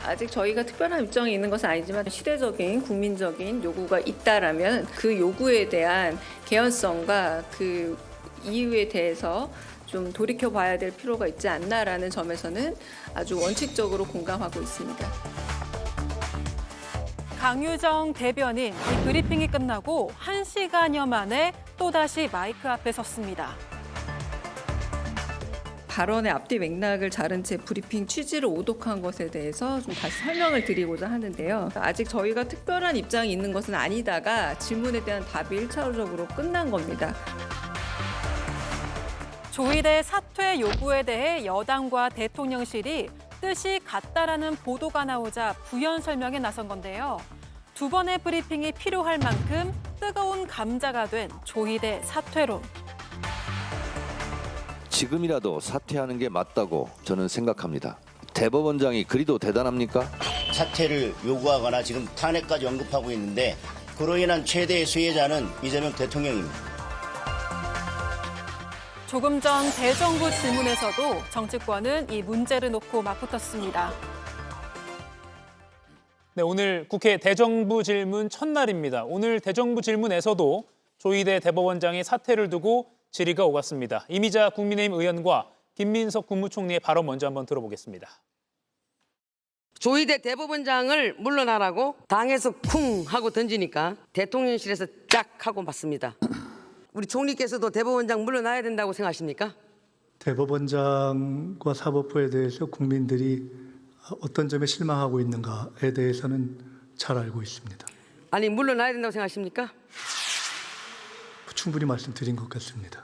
아직 저희가 특별한 입장이 있는 것은 아니지만 시대적인 국민적인 요구가 있다라면 그 요구에 대한 개연성과 그 이유에 대해서 좀 돌이켜봐야 될 필요가 있지 않나라는 점에서는 아주 원칙적으로 공감하고 있습니다. 강유정 대변인, 이 브리핑이 끝나고 1시간여 만에 또다시 마이크 앞에 섰습니다. 발언의 앞뒤 맥락을 자른 채 브리핑 취지를 오독한 것에 대해서 좀 다시 설명을 드리고자 하는데요. 아직 저희가 특별한 입장이 있는 것은 아니다가 질문에 대한 답이 1차적으로 끝난 겁니다. 조희대 사퇴 요구에 대해 여당과 대통령실이 뜻이 같다라는 보도가 나오자 부연 설명에 나선 건데요. 두 번의 브리핑이 필요할 만큼 뜨거운 감자가 된 조희대 사퇴론. 지금이라도 사퇴하는 게 맞다고 저는 생각합니다. 대법원장이 그리도 대단합니까? 사퇴를 요구하거나 지금 탄핵까지 언급하고 있는데 그로 인한 최대의 수혜자는 이재명 대통령입니다. 조금 전 대정부 질문에서도 정치권은 이 문제를 놓고 맞붙었습니다. 네, 오늘 국회 대정부 질문 첫날입니다. 오늘 대정부 질문에서도 조희대 대법원장의 사퇴를 두고 질의가 오갔습니다. 이미자 국민의힘 의원과 김민석 국무총리의 발언 먼저 한번 들어보겠습니다. 조희대 대법원장을 물러나라고 당에서 쿵 하고 던지니까 대통령실에서 짝 하고 맞습니다. 우리 총리께서도 대법원장 물러나야 된다고 생각하십니까? 대법원장과 사법부에 대해서 국민들이 어떤 점에 실망하고 있는가에 대해서는 잘 알고 있습니다. 아니 물러나야 된다고 생각하십니까? 충분히 말씀드린 것 같습니다.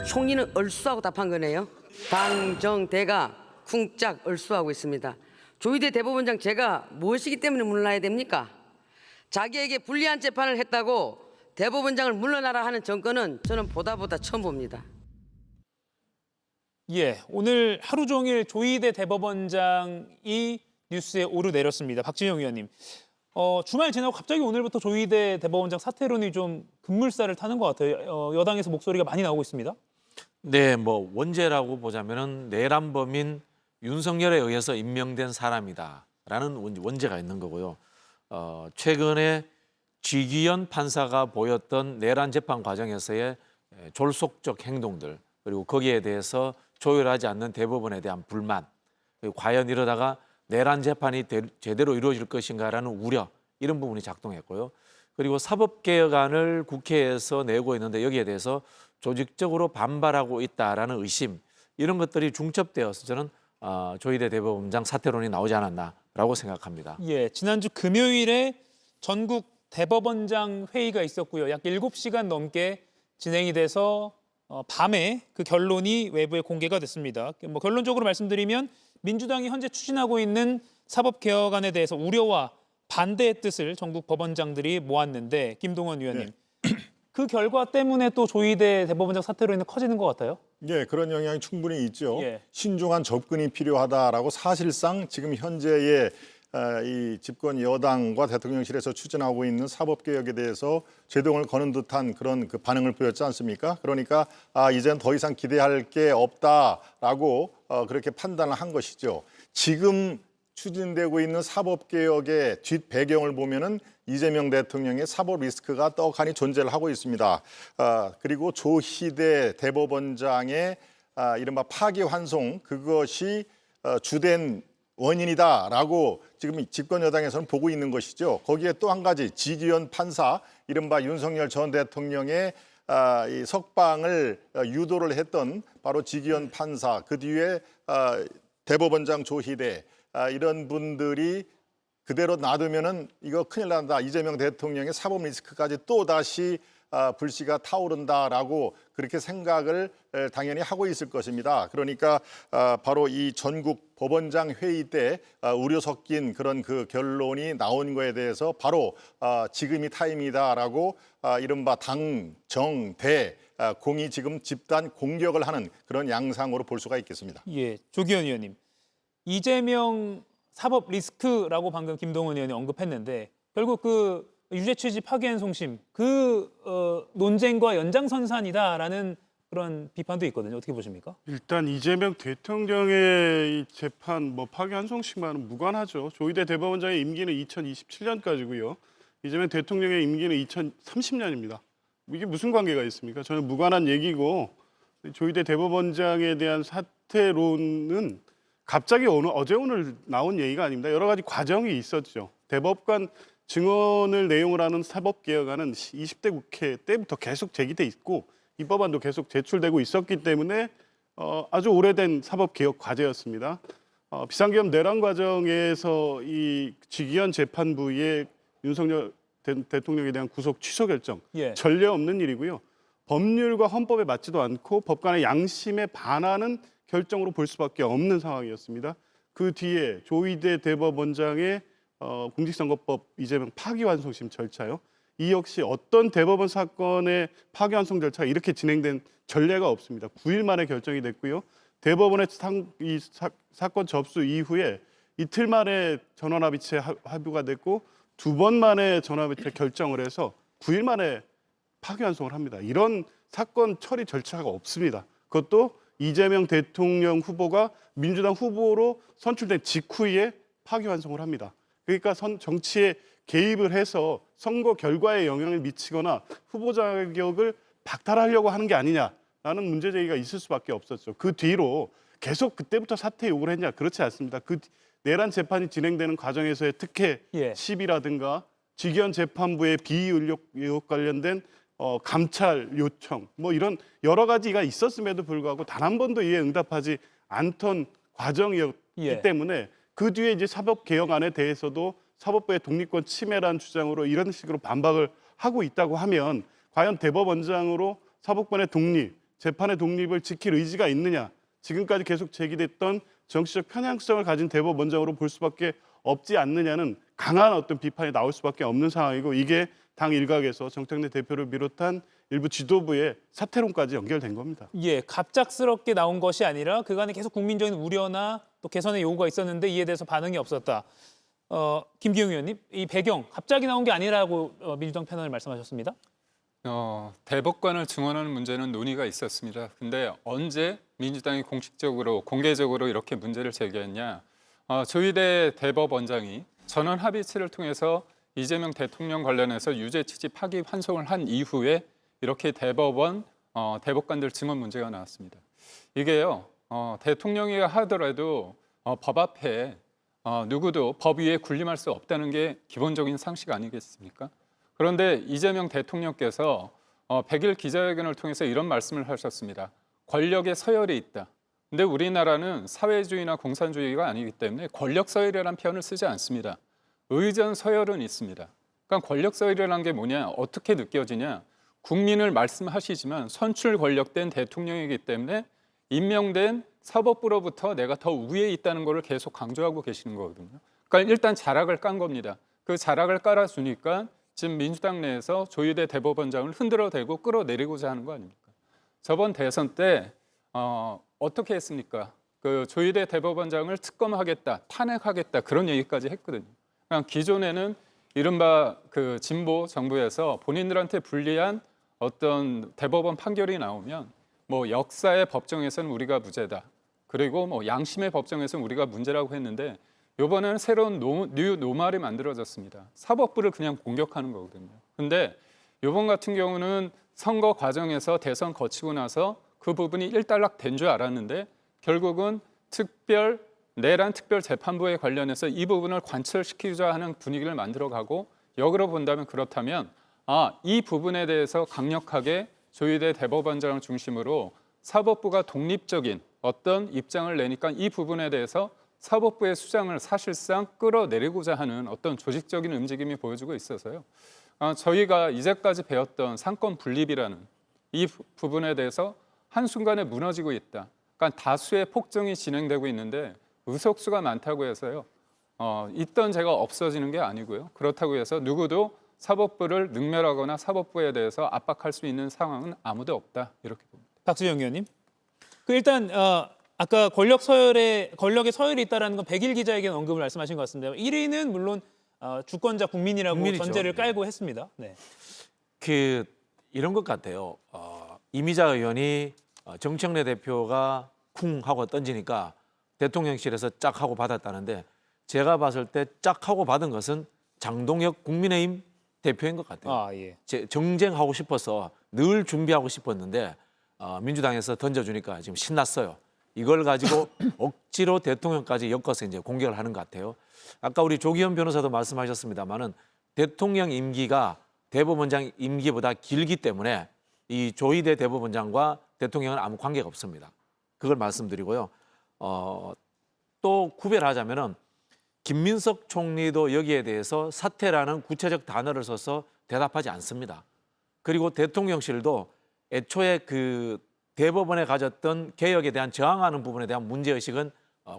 총리는 얼쑤하고 답한 거네요. 당정대가 쿵짝 얼쑤하고 있습니다. 조희대 대법원장 제가 무엇이기 때문에 물러나야 됩니까? 자기에게 불리한 재판을 했다고 대법원장을 물러나라 하는 정권은 저는 보다 처음 봅니다. 예, 오늘 하루 종일 조희대 대법원장이 뉴스에 오르내렸습니다. 박진영 의원님. 주말 지나고 갑자기 오늘부터 조희대 대법원장 사퇴론이 좀 급물살을 타는 것 같아요. 여당에서 목소리가 많이 나오고 있습니다. 네, 뭐 원죄라고 보자면은 내란범인 윤석열에 의해서 임명된 사람이다라는 원죄가 있는 거고요. 최근에 지기현 판사가 보였던 내란 재판 과정에서의 졸속적 행동들 그리고 거기에 대해서 조율하지 않는 대법원에 대한 불만 그리고 과연 이러다가 내란 재판이 제대로 이루어질 것인가라는 우려 이런 부분이 작동했고요. 그리고 사법개혁안을 국회에서 내고 있는데 여기에 대해서 조직적으로 반발하고 있다라는 의심 이런 것들이 중첩되어서 저는 조희대 대법원장 사퇴론이 나오지 않았나라고 생각합니다. 예, 지난주 금요일에 전국 대법원장 회의가 있었고요. 약 7시간 넘게 진행이 돼서 밤에 그 결론이 외부에 공개가 됐습니다. 뭐 결론적으로 말씀드리면 민주당이 현재 추진하고 있는 사법개혁안에 대해서 우려와 반대의 뜻을 전국 법원장들이 모았는데 김동원 의원님. 네. 그 결과 때문에 또 조희대 대법원장 사퇴론이 커지는 것 같아요? 예, 그런 영향이 충분히 있죠. 예. 신중한 접근이 필요하다라고 사실상 지금 현재의 이 집권 여당과 대통령실에서 추진하고 있는 사법개혁에 대해서 제동을 거는 듯한 그런 그 반응을 보였지 않습니까? 그러니까 이제는 더 이상 기대할 게 없다라고 그렇게 판단을 한 것이죠. 지금 추진되고 있는 사법개혁의 뒷배경을 보면은 이재명 대통령의 사법 리스크가 떡하니 존재를 하고 있습니다. 그리고 조희대 대법원장의 이른바 파기환송 그것이 주된 원인이다라고 지금 집권 여당에서는 보고 있는 것이죠. 거기에 또 한 가지 지기현 판사, 이른바 윤석열 전 대통령의 이 석방을 유도를 했던 바로 지기현 판사, 그 뒤에 대법원장 조희대 이런 분들이 그대로 놔두면은 이거 큰일 난다. 이재명 대통령의 사법 리스크까지 또 다시 불씨가 타오른다라고 그렇게 생각을 당연히 하고 있을 것입니다. 그러니까 바로 이 전국 법원장 회의 때 우려 섞인 그런 그 결론이 나온 거에 대해서 바로 지금이 타임이다라고 이른바 당, 정, 대 공이 지금 집단 공격을 하는 그런 양상으로 볼 수가 있겠습니다. 예, 조기현 의원님. 이재명 사법 리스크라고 방금 김동원 의원이 언급했는데 결국 그 유죄 취지 파기환송심 그 논쟁과 연장선상이다라는 그런 비판도 있거든요. 어떻게 보십니까? 일단 이재명 대통령의 이 재판 파기환송식만은 무관하죠. 조희대 대법원장의 임기는 2027년까지고요. 이재명 대통령의 임기는 2030년입니다. 이게 무슨 관계가 있습니까? 저는 무관한 얘기고 조희대 대법원장에 대한 사퇴론은 갑자기 어제 오늘 나온 얘기가 아닙니다. 여러 가지 과정이 있었죠. 대법관 증언을 내용을 하는 사법개혁안은 20대 국회 때부터 계속 제기돼 있고 이 법안도 계속 제출되고 있었기 때문에 아주 오래된 사법개혁 과제였습니다. 비상계엄 내란 과정에서 이 지기현 재판부의 윤석열 대통령에 대한 구속 취소 결정 예. 전례 없는 일이고요. 법률과 헌법에 맞지도 않고 법관의 양심에 반하는 결정으로 볼 수밖에 없는 상황이었습니다. 그 뒤에 조희대 대법원장의 공직선거법 이재명 파기환송심 절차요. 이 역시 어떤 대법원 사건의 파기환송 절차가 이렇게 진행된 전례가 없습니다. 9일 만에 결정이 됐고요. 대법원의 이 사건 접수 이후에 이틀 만에 전원합의체 합의가 됐고 2번 만에 전원합의체 결정을 해서 9일 만에 파기환송을 합니다. 이런 사건 처리 절차가 없습니다. 그것도 이재명 대통령 후보가 민주당 후보로 선출된 직후에 파기환송을 합니다. 그러니까 정치에 개입을 해서 선거 결과에 영향을 미치거나 후보 자격을 박탈하려고 하는 게 아니냐라는 문제 제기가 있을 수밖에 없었죠. 그 뒤로 계속 그때부터 사퇴 요구를 했냐? 그렇지 않습니다. 그 내란 재판이 진행되는 과정에서의 특혜 예. 시비라든가 지기현 재판부의 비의 의혹 관련된 감찰 요청 이런 여러 가지가 있었음에도 불구하고 단 한 번도 이에 응답하지 않던 과정이었기 예. 때문에 그 뒤에 이제 사법개혁안에 대해서도 사법부의 독립권 침해라는 주장으로 이런 식으로 반박을 하고 있다고 하면 과연 대법원장으로 사법권의 독립, 재판의 독립을 지킬 의지가 있느냐? 지금까지 계속 제기됐던 정치적 편향성을 가진 대법원장으로 볼 수밖에 없지 않느냐는 강한 어떤 비판이 나올 수밖에 없는 상황이고 이게 당 일각에서 정청래 대표를 비롯한 일부 지도부의 사퇴론까지 연결된 겁니다. 예, 갑작스럽게 나온 것이 아니라 그간에 계속 국민적인 우려나 또 개선의 요구가 있었는데 이에 대해서 반응이 없었다. 김기용 의원님, 이 배경 갑자기 나온 게 아니라고 민주당 패널 말씀하셨습니다. 대법관을 증언하는 문제는 논의가 있었습니다. 근데 언제 민주당이 공식적으로 공개적으로 이렇게 문제를 제기했냐? 조희대 대법원장이 전원 합의체를 통해서 이재명 대통령 관련해서 유죄 취지 파기 환송을 한 이후에 이렇게 대법관들 증언 문제가 나왔습니다. 이게요, 대통령이 하더라도 법 앞에 누구도 법 위에 군림할 수 없다는 게 기본적인 상식 아니겠습니까? 그런데 이재명 대통령께서 100일 기자회견을 통해서 이런 말씀을 하셨습니다. 권력의 서열이 있다. 근데 우리나라는 사회주의나 공산주의가 아니기 때문에 권력 서열이라는 표현을 쓰지 않습니다. 의전 서열은 있습니다. 그러니까 권력 서열이라는 게 뭐냐, 어떻게 느껴지냐. 국민을 말씀하시지만 선출 권력된 대통령이기 때문에 임명된 사법부로부터 내가 더 위에 있다는 것을 계속 강조하고 계시는 거거든요. 그러니까 일단 자락을 깐 겁니다. 그 자락을 깔아주니까 지금 민주당 내에서 조희대 대법원장을 흔들어대고 끌어내리고자 하는 거 아닙니까? 저번 대선 때 어떻게 했습니까? 그 조희대 대법원장을 특검하겠다, 탄핵하겠다 그런 얘기까지 했거든요. 그냥 기존에는 이른바 그 진보 정부에서 본인들한테 불리한 어떤 대법원 판결이 나오면 역사의 법정에서는 우리가 무죄다. 그리고 양심의 법정에서는 우리가 문제라고 했는데 이번에는 새로운 뉴 노말이 만들어졌습니다. 사법부를 그냥 공격하는 거거든요. 근데 이번 같은 경우는 선거 과정에서 대선 거치고 나서 그 부분이 일단락 된 줄 알았는데 결국은 내란 특별재판부에 관련해서 이 부분을 관철시키자 하는 분위기를 만들어가고 역으로 본다면 그렇다면 이 부분에 대해서 강력하게 조희대 대법원장을 중심으로 사법부가 독립적인 어떤 입장을 내니까 이 부분에 대해서 사법부의 수장을 사실상 끌어내리고자 하는 어떤 조직적인 움직임이 보여지고 있어서요. 저희가 이제까지 배웠던 상권 분립이라는 이 부분에 대해서 한순간에 무너지고 있다. 그러니까 다수의 폭정이 진행되고 있는데 의석수가 많다고 해서요. 있던 죄가 없어지는 게 아니고요. 그렇다고 해서 누구도 사법부를 능멸하거나 사법부에 대해서 압박할 수 있는 상황은 아무도 없다. 이렇게 봅니다. 박수영 의원님. 일단 아까 권력의 서열이 있다는 건 100일 기자회견 언급을 말씀하신 것 같은데요. 1위는 물론 주권자 국민이라고 국민이죠. 전제를 깔고 했습니다. 네. 이런 것 같아요. 이미자 의원이 정청래 대표가 쿵 하고 던지니까 대통령실에서 짝 하고 받았다는데 제가 봤을 때 짝 하고 받은 것은 장동혁 국민의힘 대표인 것 같아요. 아, 예. 정쟁하고 싶어서 늘 준비하고 싶었는데 민주당에서 던져주니까 지금 신났어요. 이걸 가지고 억지로 대통령까지 엮어서 이제 공격을 하는 것 같아요. 아까 우리 조기현 변호사도 말씀하셨습니다마는 대통령 임기가 대법원장 임기보다 길기 때문에 이 조희대 대법원장과 대통령은 아무 관계가 없습니다. 그걸 말씀드리고요. 또 구별하자면은 김민석 총리도 여기에 대해서 사퇴라는 구체적 단어를 써서 대답하지 않습니다. 그리고 대통령실도 애초에 그 대법원에 가졌던 개혁에 대한 저항하는 부분에 대한 문제의식은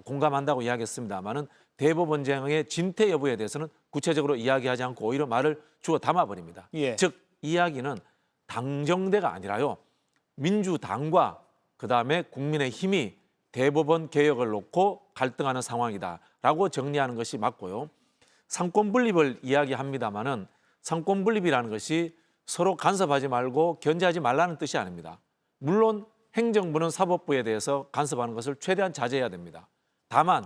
공감한다고 이야기했습니다마는 대법원장의 진퇴 여부에 대해서는 구체적으로 이야기하지 않고 오히려 말을 주워 담아버립니다. 예. 즉 이야기는 당정대가 아니라요. 민주당과 그다음에 국민의힘이 대법원 개혁을 놓고 갈등하는 상황이다라고 정리하는 것이 맞고요. 상권 분립을 이야기합니다마는 상권 분립이라는 것이 서로 간섭하지 말고 견제하지 말라는 뜻이 아닙니다. 물론 행정부는 사법부에 대해서 간섭하는 것을 최대한 자제해야 됩니다. 다만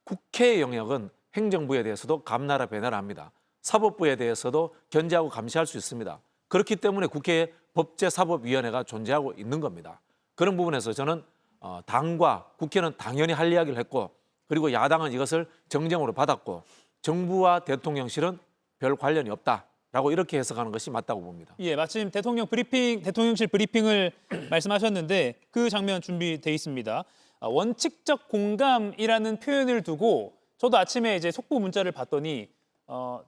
국회의 영역은 행정부에 대해서도 감나라 배나라 합니다. 사법부에 대해서도 견제하고 감시할 수 있습니다. 그렇기 때문에 국회에 법제사법위원회가 존재하고 있는 겁니다. 그런 부분에서 저는 당과 국회는 당연히 할 이야기를 했고 그리고 야당은 이것을 정쟁으로 받았고 정부와 대통령실은 별 관련이 없다라고 이렇게 해석하는 것이 맞다고 봅니다. 예, 마침 대통령실 브리핑을 말씀하셨는데 그 장면 준비돼 있습니다. 원칙적 공감이라는 표현을 두고 저도 아침에 이제 속보 문자를 봤더니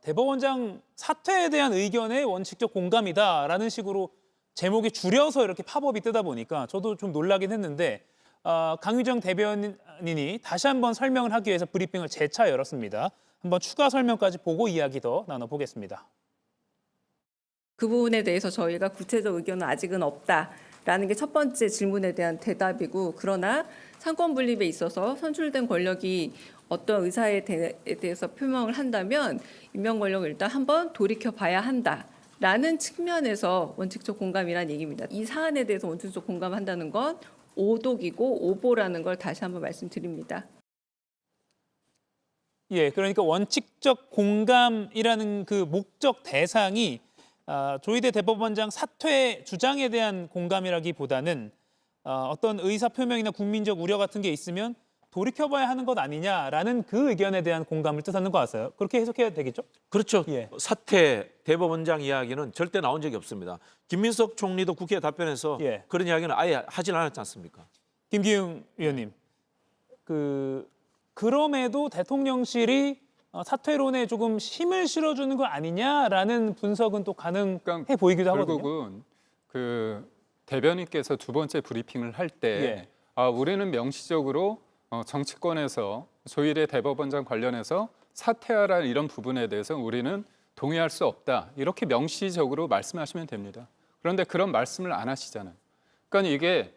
대법원장 사퇴에 대한 의견에 원칙적 공감이다라는 식으로 제목이 줄여서 이렇게 팝업이 뜨다 보니까 저도 좀 놀라긴 했는데 강유정 대변인이 다시 한번 설명을 하기 위해서 브리핑을 재차 열었습니다. 한번 추가 설명까지 보고 이야기 더 나눠보겠습니다. 그 부분에 대해서 저희가 구체적 의견은 아직은 없다라는 게 첫 번째 질문에 대한 대답이고, 그러나 상권 분립에 있어서 선출된 권력이 어떤 의사에 대해서 표명을 한다면 임명 권력을 일단 한번 돌이켜 봐야 한다라는 측면에서 원칙적 공감이라는 얘기입니다. 이 사안에 대해서 원칙적 공감한다는 건 오독이고 오보라는 걸 다시 한번 말씀드립니다. 예, 그러니까 원칙적 공감이라는 그 목적 대상이 조희대 대법원장 사퇴 주장에 대한 공감이라기보다는 어떤 의사 표명이나 국민적 우려 같은 게 있으면 돌이켜봐야 하는 것 아니냐라는 그 의견에 대한 공감을 뜻하는 것 같아요. 그렇게 해석해야 되겠죠? 그렇죠. 예. 사퇴 대법원장 이야기는 절대 나온 적이 없습니다. 김민석 총리도 국회에 답변해서 예. 그런 이야기는 아예 하질 않았지 않습니까? 김기웅 위원님, 그럼에도 대통령실이 사퇴론에 조금 힘을 실어주는 거 아니냐라는 분석은 또 가능해 보이기도 하거든요. 결국은 그 대변인께서 두 번째 브리핑을 할 때 우리는 명시적으로 정치권에서 조희대 대법원장 관련해서 사퇴하라는 이런 부분에 대해서 우리는 동의할 수 없다. 이렇게 명시적으로 말씀하시면 됩니다. 그런데 그런 말씀을 안 하시잖아요. 그러니까 이게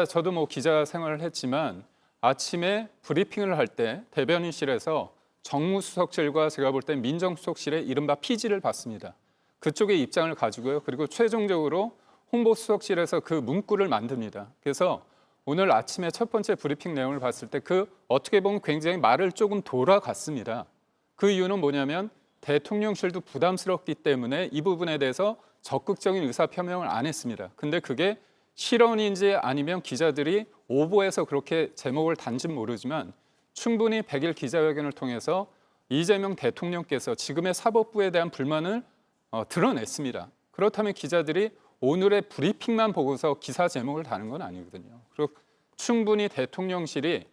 저도 뭐 기자 생활을 했지만 아침에 브리핑을 할 때 대변인실에서 정무수석실과 제가 볼 때 민정수석실의 이른바 피지를 받습니다. 그쪽의 입장을 가지고요. 그리고 최종적으로 홍보수석실에서 그 문구를 만듭니다. 그래서 오늘 아침에 첫 번째 브리핑 내용을 봤을 때 어떻게 보면 굉장히 말을 조금 돌아갔습니다. 그 이유는 뭐냐면 대통령실도 부담스럽기 때문에 이 부분에 대해서 적극적인 의사 표명을 안 했습니다. 근데 그게 실언인지 아니면 기자들이 오보해서 그렇게 제목을 단진 모르지만 충분히 100일 기자회견을 통해서 이재명 대통령께서 지금의 사법부에 대한 불만을 드러냈습니다. 그렇다면 기자들이 오늘의 브리핑만 보고서 기사 제목을 다는 건 아니거든요. 그리고 충분히 대통령실이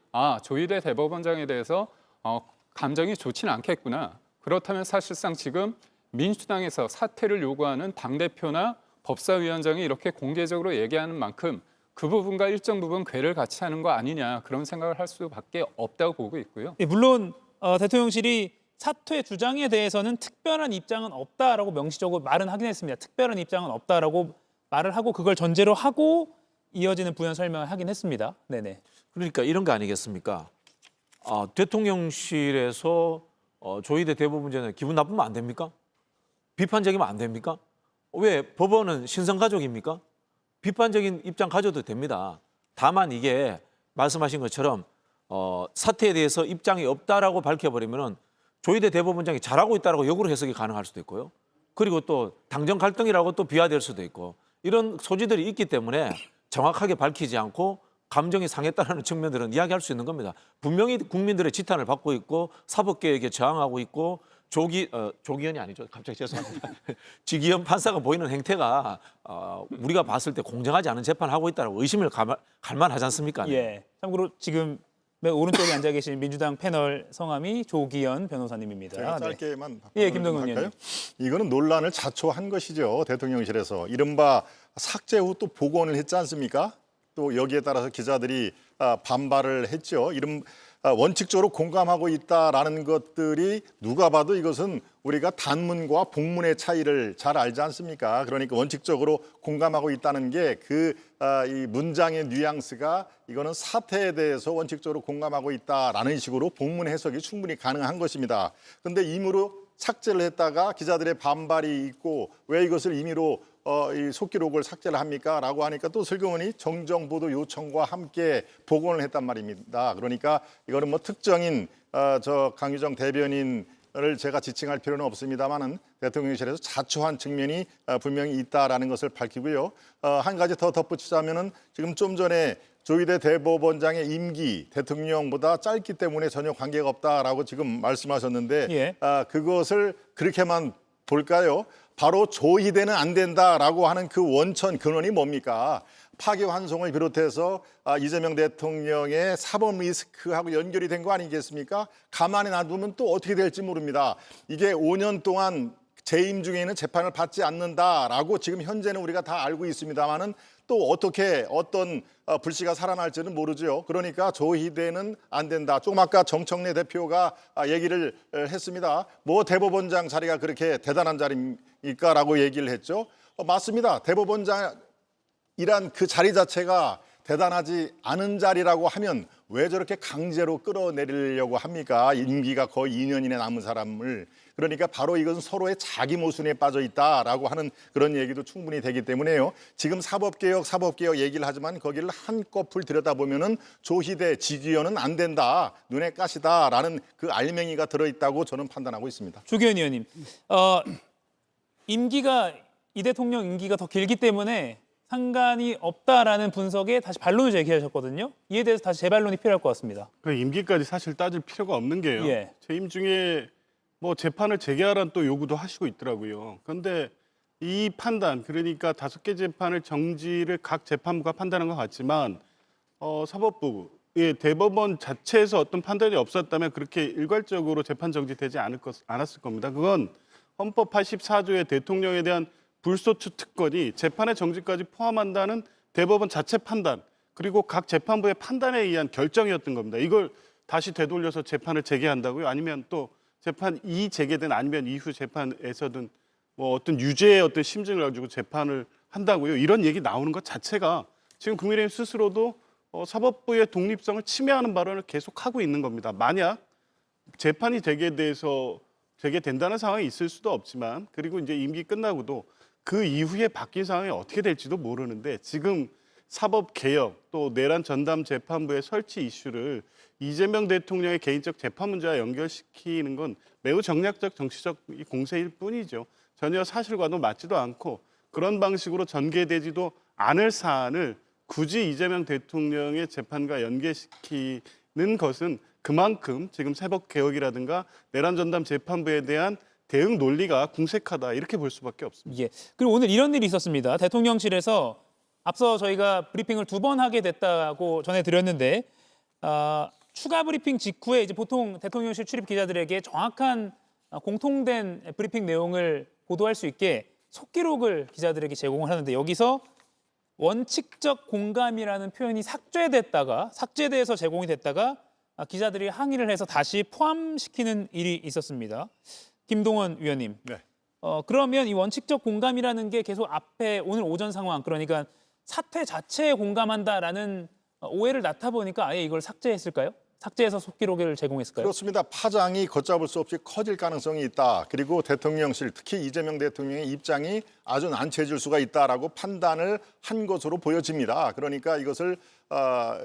조희대 대법원장에 대해서 감정이 좋지는 않겠구나. 그렇다면 사실상 지금 민주당에서 사퇴를 요구하는 당대표나 법사위원장이 이렇게 공개적으로 얘기하는 만큼 그 부분과 일정 부분 궤를 같이 하는 거 아니냐 그런 생각을 할 수밖에 없다고 보고 있고요. 예, 물론 대통령실이 사퇴 주장에 대해서는 특별한 입장은 없다라고 명시적으로 말은 하긴 했습니다. 특별한 입장은 없다라고 말을 하고 그걸 전제로 하고 이어지는 부연 설명을 하긴 했습니다. 네네. 그러니까 이런 거 아니겠습니까? 대통령실에서 조희대 대법원장은 기분 나쁘면 안 됩니까? 비판적이면 안 됩니까? 왜 법원은 신성가족입니까? 비판적인 입장 가져도 됩니다. 다만 이게 말씀하신 것처럼 사태에 대해서 입장이 없다라고 밝혀버리면은 조희대 대법원장이 잘하고 있다라고 역으로 해석이 가능할 수도 있고요. 그리고 또 당정 갈등이라고 또 비화될 수도 있고 이런 소지들이 있기 때문에 정확하게 밝히지 않고 감정이 상했다는 측면들은 이야기할 수 있는 겁니다. 분명히 국민들의 지탄을 받고 있고 사법개혁에 저항하고 있고 조기현이 아니죠. 갑자기 죄송합니다. 지기현 판사가 보이는 행태가 우리가 봤을 때 공정하지 않은 재판을 하고 있다고 의심을 갈만하지 않습니까? 예. 참고로 지금 맨 오른쪽에 앉아 계신 민주당 패널 성함이 조기현 변호사님입니다. 제가 짧게만 예, 김동근 의원님. 이거는 논란을 자초한 것이죠. 대통령실에서 이른바 삭제 후 또 복원을 했지 않습니까? 또 여기에 따라서 기자들이 반발을 했죠. 원칙적으로 공감하고 있다라는 것들이 누가 봐도 이것은 우리가 단문과 복문의 차이를 잘 알지 않습니까? 그러니까 원칙적으로 공감하고 있다는 게 이 문장의 뉘앙스가 이거는 사태에 대해서 원칙적으로 공감하고 있다라는 식으로 복문 해석이 충분히 가능한 것입니다. 그런데 임의로 삭제를 했다가 기자들의 반발이 있고 왜 이것을 임의로 이 속기록을 삭제를 합니까? 라고 하니까 또 슬그머니 정정보도 요청과 함께 복원을 했단 말입니다. 그러니까 이거는 뭐 특정인 저 강유정 대변인을 제가 지칭할 필요는 없습니다만은 대통령실에서 자초한 측면이 분명히 있다라는 것을 밝히고요. 한 가지 더 덧붙이자면은 지금 좀 전에 조희대 대법원장의 임기 대통령보다 짧기 때문에 전혀 관계가 없다라고 지금 말씀하셨는데 예. 그것을 그렇게만 볼까요? 바로 조희대는 안 된다라고 하는 그 원천 근원이 뭡니까? 파기환송을 비롯해서 이재명 대통령의 사법 리스크하고 연결이 된 거 아니겠습니까? 가만히 놔두면 또 어떻게 될지 모릅니다. 이게 5년 동안 재임 중에 있는 재판을 받지 않는다라고 지금 현재는 우리가 다 알고 있습니다만은 또 어떻게 어떤 불씨가 살아날지는 모르죠. 그러니까 조희대는 안 된다. 조금 아까 정청래 대표가 얘기를 했습니다. 뭐 대법원장 자리가 그렇게 대단한 자리입니까라고 얘기를 했죠. 맞습니다. 대법원장이란 그 자리 자체가 대단하지 않은 자리라고 하면 왜 저렇게 강제로 끌어내리려고 합니까? 임기가 거의 2년 이내 남은 사람을. 그러니까 바로 이것은 서로의 자기 모순에 빠져 있다라고 하는 그런 얘기도 충분히 되기 때문에요. 지금 사법개혁 얘기를 하지만 거기를 한꺼풀 들여다보면은 조희대, 지기현은 안 된다, 눈에 가시다라는 그 알맹이가 들어있다고 저는 판단하고 있습니다. 조기현 의원님, 이 대통령 임기가 더 길기 때문에 상관이 없다라는 분석에 다시 반론을 제기하셨거든요. 이에 대해서 다시 재반론이 필요할 것 같습니다. 그 임기까지 사실 따질 필요가 없는 게요. 예. 재임 중에 뭐 재판을 재개하라는 또 요구도 하시고 있더라고요. 그런데 이 판단, 그러니까 5개 재판을 정지를 각 재판부가 판단한 것 같지만 사법부의 대법원 자체에서 어떤 판단이 없었다면 그렇게 일괄적으로 재판 정지되지 않았을 겁니다. 그건 헌법 84조의 대통령에 대한 불소추 특권이 재판의 정지까지 포함한다는 대법원 자체 판단, 그리고 각 재판부의 판단에 의한 결정이었던 겁니다. 이걸 다시 되돌려서 재판을 재개한다고요? 아니면 또 재판이 재개된 아니면 이후 재판에서든 뭐 어떤 유죄의 어떤 심증을 가지고 재판을 한다고요? 이런 얘기 나오는 것 자체가 지금 국민의힘 스스로도 사법부의 독립성을 침해하는 발언을 계속하고 있는 겁니다. 만약 재판이 재개된다는 상황이 있을 수도 없지만, 그리고 이제 임기 끝나고도 그 이후에 바뀐 상황이 어떻게 될지도 모르는데, 지금 사법개혁 또 내란 전담 재판부의 설치 이슈를 이재명 대통령의 개인적 재판 문제와 연결시키는 건 매우 정략적 정치적 공세일 뿐이죠. 전혀 사실과도 맞지도 않고 그런 방식으로 전개되지도 않을 사안을 굳이 이재명 대통령의 재판과 연계시키는 것은 그만큼 지금 사법개혁이라든가 내란 전담 재판부에 대한 대응 논리가 궁색하다, 이렇게 볼 수밖에 없습니다. 예. 그리고 오늘 이런 일이 있었습니다. 대통령실에서 앞서 저희가 브리핑을 2번 하게 됐다고 전해드렸는데 추가 브리핑 직후에 이제 보통 대통령실 출입 기자들에게 정확한 공통된 브리핑 내용을 보도할 수 있게 속기록을 기자들에게 제공을 하는데, 여기서 원칙적 공감이라는 표현이 삭제돼서 제공이 됐다가 기자들이 항의를 해서 다시 포함시키는 일이 있었습니다. 김동원 위원님. 네. 그러면 이 원칙적 공감이라는 게 계속 앞에 오늘 오전 상황, 그러니까 사태 자체에 공감한다라는 오해를 낳다 보니까 아예 이걸 삭제했을까요? 삭제해서 속기록을 제공했을까요? 그렇습니다. 파장이 걷잡을 수 없이 커질 가능성이 있다. 그리고 대통령실, 특히 이재명 대통령의 입장이 아주 난처해질 수가 있다라고 판단을 한 것으로 보여집니다. 그러니까 이것을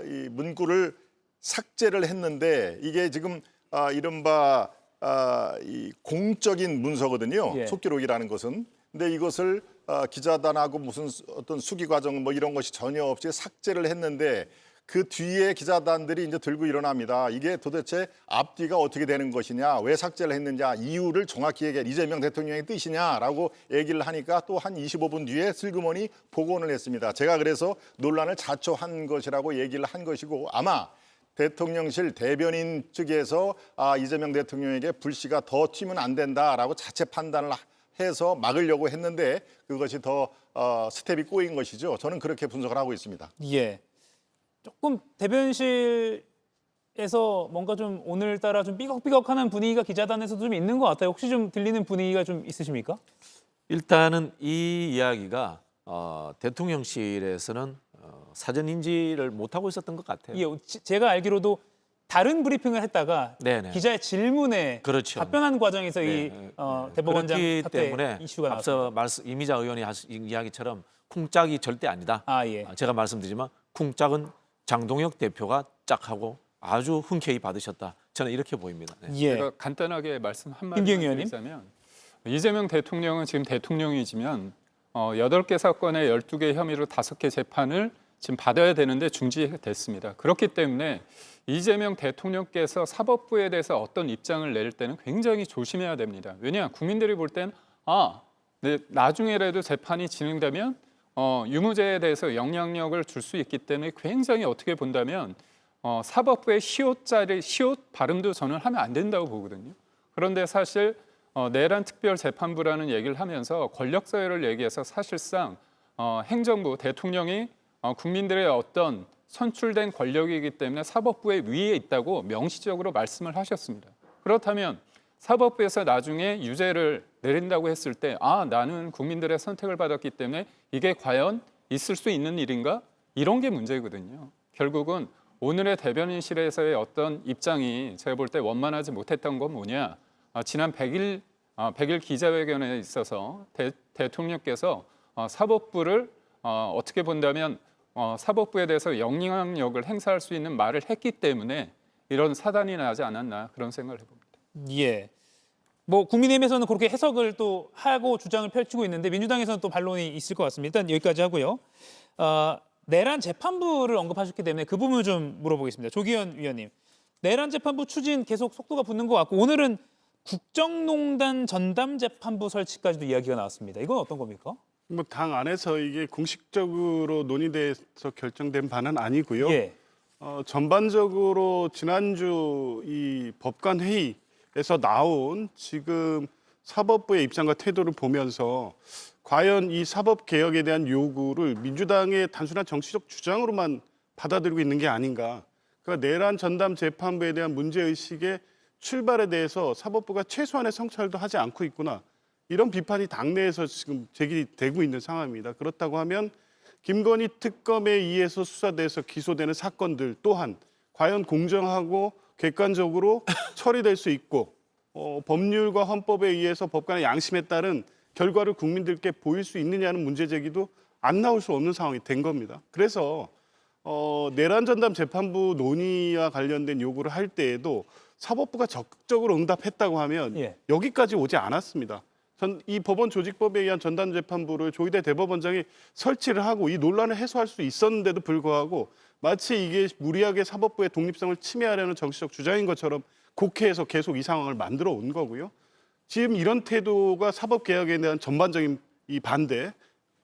이 문구를 삭제를 했는데 이게 지금 이른바 이 공적인 문서거든요. 예. 속기록이라는 것은. 근데 이것을 기자단하고 무슨 어떤 수기 과정 뭐 이런 것이 전혀 없이 삭제를 했는데 그 뒤에 기자단들이 이제 들고 일어납니다. 이게 도대체 앞뒤가 어떻게 되는 것이냐, 왜 삭제를 했느냐, 이유를 정확히 얘기해 이재명 대통령의 뜻이냐라고 얘기를 하니까 또 한 25분 뒤에 슬그머니 복원을 했습니다. 제가 그래서 논란을 자초한 것이라고 얘기를 한 것이고 아마 대통령실 대변인 측에서 이재명 대통령에게 불씨가 더 튀면 안 된다라고 자체 판단을 해서 막으려고 했는데 그것이 더 스텝이 꼬인 것이죠. 저는 그렇게 분석을 하고 있습니다. 예. 조금 대변실에서 뭔가 좀 오늘따라 좀 삐걱삐걱하는 분위기가 기자단에서도 좀 있는 것 같아요. 혹시 좀 들리는 분위기가 좀 있으십니까? 일단은 이 이야기가 대통령실에서는 사전 인지를 못하고 있었던 것 같아요. 예, 제가 알기로도 다른 브리핑을 했다가 네네. 기자의 질문에 그렇죠. 답변하는 과정에서 이 대법원장 그렇기 사태 때문에 이슈가 나왔습니다. 앞서 이미자 의원이 하신 이야기처럼 쿵짝이 절대 아니다. 예. 제가 말씀드리지만 쿵짝은 장동혁 대표가 짝하고 아주 흔쾌히 받으셨다. 저는 이렇게 보입니다. 네. 예. 제가 간단하게 말씀 한마디 김기영 의원님. 드리자면 이재명 대통령은 지금 대통령이지만 8개 사건에 12개 혐의로 5개 재판을 지금 받아야 되는데 중지됐습니다. 그렇기 때문에 이재명 대통령께서 사법부에 대해서 어떤 입장을 낼 때는 굉장히 조심해야 됩니다. 왜냐? 국민들이 볼 때는 네, 나중에라도 재판이 진행되면 유무죄에 대해서 영향력을 줄 수 있기 때문에 굉장히 어떻게 본다면 사법부의 시옷 발음도 저는 하면 안 된다고 보거든요. 그런데 사실 내란 특별 재판부라는 얘기를 하면서 권력 사회를 얘기해서 사실상 행정부 대통령이 국민들의 어떤 선출된 권력이기 때문에 사법부의 위에 있다고 명시적으로 말씀을 하셨습니다. 그렇다면 사법부에서 나중에 유죄를 내린다고 했을 때 나는 국민들의 선택을 받았기 때문에 이게 과연 있을 수 있는 일인가? 이런 게 문제거든요. 결국은 오늘의 대변인실에서의 어떤 입장이 제가 볼 때 원만하지 못했던 건 뭐냐? 지난 100일 기자회견에 있어서 대통령께서 사법부를 어떻게 본다면 사법부에 대해서 영향력을 행사할 수 있는 말을 했기 때문에 이런 사단이 나지 않았나 그런 생각을 해봅니다. 예. 뭐 국민의힘에서는 그렇게 해석을 또 하고 주장을 펼치고 있는데 민주당에서는 또 반론이 있을 것 같습니다. 일단 여기까지 하고요. 내란 재판부를 언급하셨기 때문에 그 부분을 좀 물어보겠습니다. 조기현 위원님. 내란 재판부 추진 계속 속도가 붙는 것 같고 오늘은 국정농단 전담재판부 설치까지도 이야기가 나왔습니다. 이건 어떤 겁니까? 뭐 당 안에서 이게 공식적으로 논의돼서 결정된 바는 아니고요. 예. 전반적으로 지난주 이 법관 회의에서 나온 지금 사법부의 입장과 태도를 보면서 과연 이 사법 개혁에 대한 요구를 민주당의 단순한 정치적 주장으로만 받아들이고 있는 게 아닌가. 그러니까 내란 전담 재판부에 대한 문제 의식의 출발에 대해서 사법부가 최소한의 성찰도 하지 않고 있구나. 이런 비판이 당내에서 지금 제기되고 있는 상황입니다. 그렇다고 하면 김건희 특검에 의해서 수사돼서 기소되는 사건들 또한 과연 공정하고 객관적으로 처리될 수 있고 법률과 헌법에 의해서 법관의 양심에 따른 결과를 국민들께 보일 수 있느냐는 문제 제기도 안 나올 수 없는 상황이 된 겁니다. 그래서 내란 전담 재판부 논의와 관련된 요구를 할 때에도 사법부가 적극적으로 응답했다고 하면 여기까지 오지 않았습니다. 이 법원 조직법에 의한 전담 재판부를 조희대 대법원장이 설치를 하고 이 논란을 해소할 수 있었는데도 불구하고 마치 이게 무리하게 사법부의 독립성을 침해하려는 정치적 주장인 것처럼 국회에서 계속 이 상황을 만들어 온 거고요. 지금 이런 태도가 사법개혁에 대한 전반적인 이 반대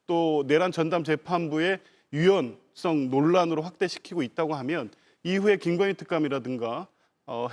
또 내란 전담 재판부의 유연성 논란으로 확대시키고 있다고 하면 이후에 김건희 특감이라든가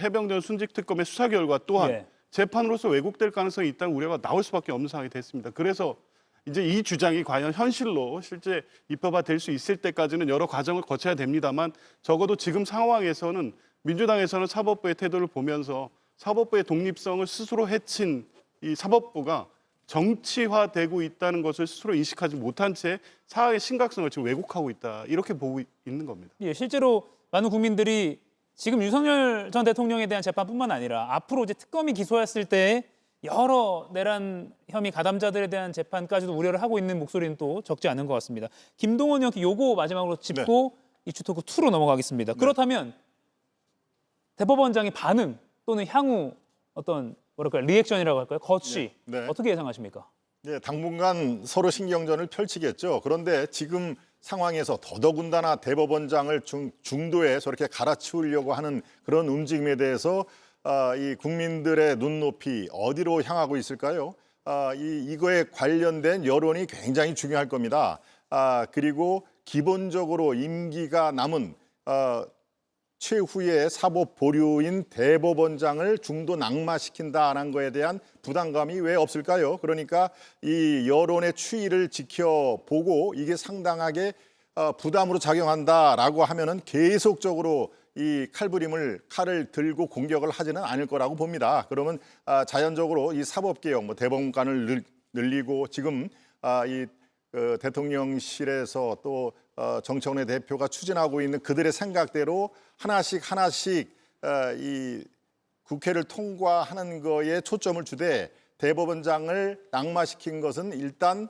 해병대 순직 특검의 수사 결과 또한 재판으로서 왜곡될 가능성이 있다는 우려가 나올 수밖에 없는 상황이 됐습니다. 그래서 이제 이 주장이 과연 현실로 실제 입법화될 수 있을 때까지는 여러 과정을 거쳐야 됩니다만 적어도 지금 상황에서는 민주당에서는 사법부의 태도를 보면서 사법부의 독립성을 스스로 해친 이 사법부가 정치화되고 있다는 것을 스스로 인식하지 못한 채 사안의 심각성을 지금 왜곡하고 있다. 이렇게 보고 있는 겁니다. 예, 실제로 많은 국민들이 지금 윤석열 전 대통령에 대한 재판뿐만 아니라 앞으로 이제 특검이 기소했을 때 여러 내란 혐의 가담자들에 대한 재판까지도 우려를 하고 있는 목소리는 또 적지 않은 것 같습니다. 김동원 의원 요거 마지막으로 짚고 이슈 토크 2로 넘어가겠습니다. 그렇다면 대법원장의 반응 또는 향후 어떤 뭐랄까요 리액션이라고 할까요? 거취 어떻게 예상하십니까? 네, 당분간 서로 신경전을 펼치겠죠. 그런데 지금 상황에서 더더군다나 대법원장을 중도에 저렇게 갈아치우려고 하는 그런 움직임에 대해서 이 국민들의 눈높이 어디로 향하고 있을까요? 이거에 관련된 여론이 굉장히 중요할 겁니다. 그리고 기본적으로 임기가 남은 최후의 사법 보류인 대법원장을 중도 낙마시킨다는 거에 대한 부담감이 왜 없을까요? 그러니까 이 여론의 추이를 지켜보고 이게 상당하게 부담으로 작용한다라고 하면은 계속적으로 이 칼을 들고 공격을 하지는 않을 거라고 봅니다. 그러면 자연적으로 이 사법개혁, 뭐 대법관을 늘리고 지금 대통령실에서 또 정청래 대표가 추진하고 있는 그들의 생각대로 하나씩 이 국회를 통과하는 거에 초점을 주되 대법원장을 낙마시킨 것은 일단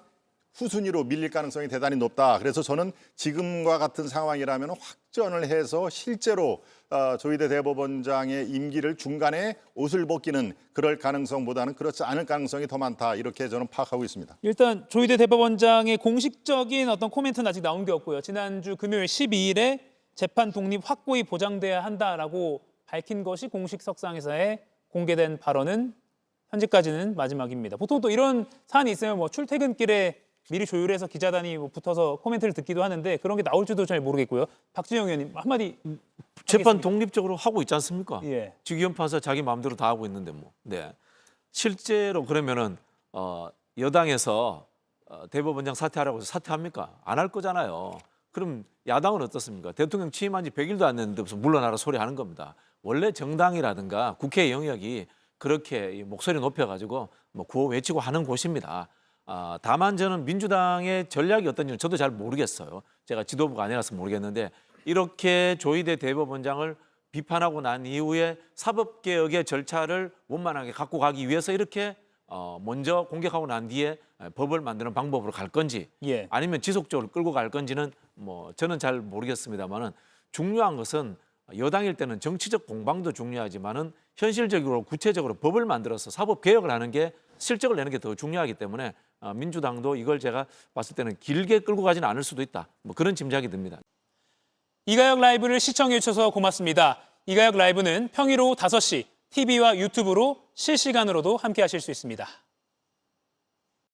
후순위로 밀릴 가능성이 대단히 높다. 그래서 저는 지금과 같은 상황이라면 확전을 해서 실제로 조희대 대법원장의 임기를 중간에 옷을 벗기는 그럴 가능성보다는 그렇지 않을 가능성이 더 많다. 이렇게 저는 파악하고 있습니다. 일단 조희대 대법원장의 공식적인 어떤 코멘트는 아직 나온 게 없고요. 지난주 금요일 12일에 재판 독립 확고히 보장돼야 한다라고 밝힌 것이 공식 석상에서의 공개된 발언은 현재까지는 마지막입니다. 보통 또 이런 사안이 있으면 뭐 출퇴근길에 미리 조율해서 기자단이 붙어서 코멘트를 듣기도 하는데 그런 게 나올지도 잘 모르겠고요. 박진영 의원님 한마디. 재판 독립적으로 하고 있지 않습니까? 예. 직위원 판사 자기 마음대로 다 하고 있는데 뭐. 네. 실제로 그러면은 여당에서 대법원장 사퇴하라고 해서 사퇴합니까? 안 할 거잖아요. 그럼 야당은 어떻습니까? 대통령 취임한 지 100일도 안 됐는데 무슨 물러나라 소리 하는 겁니다. 원래 정당이라든가 국회 영역이 그렇게 목소리 높여가지고 뭐 구호 외치고 하는 곳입니다. 다만 저는 민주당의 전략이 어떤지는 저도 잘 모르겠어요. 제가 지도부가 아니라서 모르겠는데 이렇게 조희대 대법원장을 비판하고 난 이후에 사법개혁의 절차를 원만하게 갖고 가기 위해서 이렇게 먼저 공격하고 난 뒤에 법을 만드는 방법으로 갈 건지 아니면 지속적으로 끌고 갈 건지는 뭐 저는 잘 모르겠습니다만은 중요한 것은 여당일 때는 정치적 공방도 중요하지만은 현실적으로 구체적으로 법을 만들어서 사법개혁을 하는 게 실적을 내는 게 더 중요하기 때문에 민주당도 이걸 제가 봤을 때는 길게 끌고 가지는 않을 수도 있다. 뭐 그런 짐작이 듭니다. 이가혁 라이브를 시청해 주셔서 고맙습니다. 이가혁 라이브는 평일 오후 5시 TV와 유튜브로 실시간으로도 함께 하실 수 있습니다.